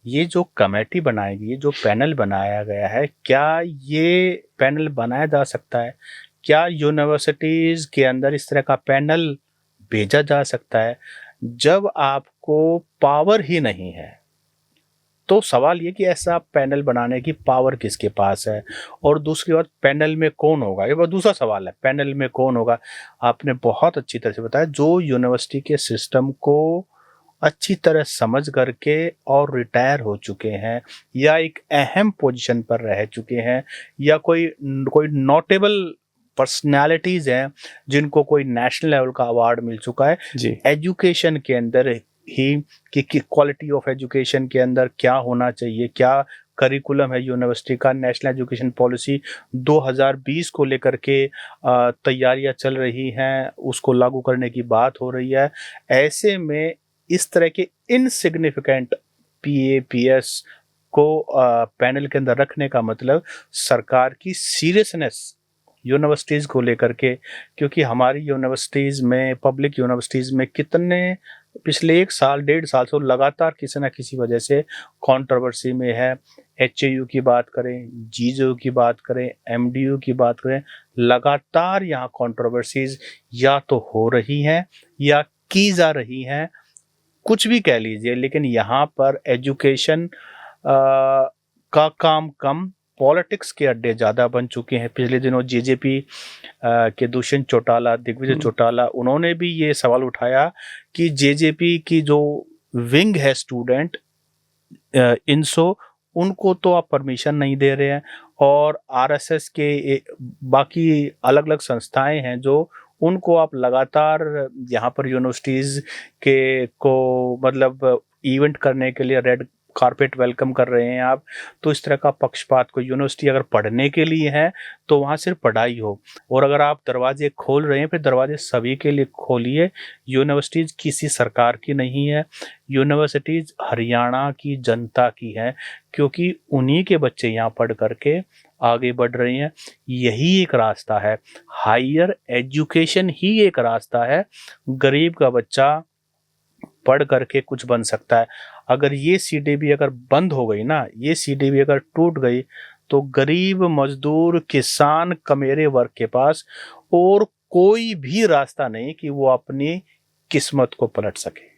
ये जो कमेटी बनाएगी, ये जो पैनल बनाया गया है, क्या ये पैनल बनाया जा सकता है? क्या यूनिवर्सिटीज़ के अंदर इस तरह का पैनल भेजा जा सकता है? जब आपको पावर ही नहीं है, तो सवाल ये कि ऐसा पैनल बनाने की पावर किसके पास है? और दूसरी बात, पैनल में कौन होगा? ये बहुत दूसरा सवाल है, पैनल में कौन होगा? आपने बहुत अच्छी तरह से बताया, जो यूनिवर्सिटी के सिस्टम को अच्छी तरह समझ करके और रिटायर हो चुके हैं या एक अहम पोजीशन पर रह चुके हैं या कोई कोई नोटेबल पर्सनालिटीज हैं जिनको कोई नेशनल लेवल का अवार्ड मिल चुका है जी। एजुकेशन के अंदर ही कि क्वालिटी ऑफ एजुकेशन के अंदर क्या होना चाहिए, क्या करिकुलम है यूनिवर्सिटी का, नेशनल एजुकेशन पॉलिसी 2020 को लेकर के तैयारियां चल रही हैं, उसको लागू करने की बात हो रही है। ऐसे में इस तरह के इनसिग्निफिकेंट पीएपीएस को पैनल के अंदर रखने का मतलब सरकार की सीरियसनेस यूनिवर्सिटीज़ को लेकर के, क्योंकि हमारी यूनिवर्सिटीज़ में, पब्लिक यूनिवर्सिटीज़ में कितने पिछले 1 साल 1.5 साल से लगातार किसी न किसी वजह से कंट्रोवर्सी में है। एचएयू की बात करें, जीजेयू की बात करें, एमडीयू की बात करें, लगातार यहाँ कंट्रोवर्सीज या तो हो रही हैं या की जा रही हैं, कुछ भी कह लीजिए, लेकिन यहाँ पर एजुकेशन का काम कम, पॉलिटिक्स के अड्डे ज़्यादा बन चुके हैं। पिछले दिनों जेजेपी के दुष्यंत चौटाला, दिग्विजय चौटाला, उन्होंने भी ये सवाल उठाया कि जेजेपी की जो विंग है स्टूडेंट इनसो, उनको तो आप परमिशन नहीं दे रहे हैं, और आरएसएस के बाकी अलग अलग संस्थाएं हैं जो उनको आप लगातार यहाँ पर यूनिवर्सिटीज़ के को मतलब इवेंट करने के लिए रेड कारपेट वेलकम कर रहे हैं आप। तो इस तरह का पक्षपात, को यूनिवर्सिटी अगर पढ़ने के लिए है तो वहाँ सिर्फ पढ़ाई हो, और अगर आप दरवाजे खोल रहे हैं फिर दरवाजे सभी के लिए खोलिए। यूनिवर्सिटीज़ किसी सरकार की नहीं है, यूनिवर्सिटीज़ हरियाणा की जनता की है, क्योंकि उन्हीं के बच्चे यहाँ पढ़ करके आगे बढ़ रहे हैं। यही एक रास्ता है, हायर एजुकेशन ही एक रास्ता है। गरीब का बच्चा पढ़ करके कुछ बन सकता है। अगर ये सीडीबी अगर बंद हो गई ना, ये सीडीबी अगर टूट गई, तो गरीब मजदूर किसान कमेरे वर्ग के पास और कोई भी रास्ता नहीं कि वो अपनी किस्मत को पलट सके।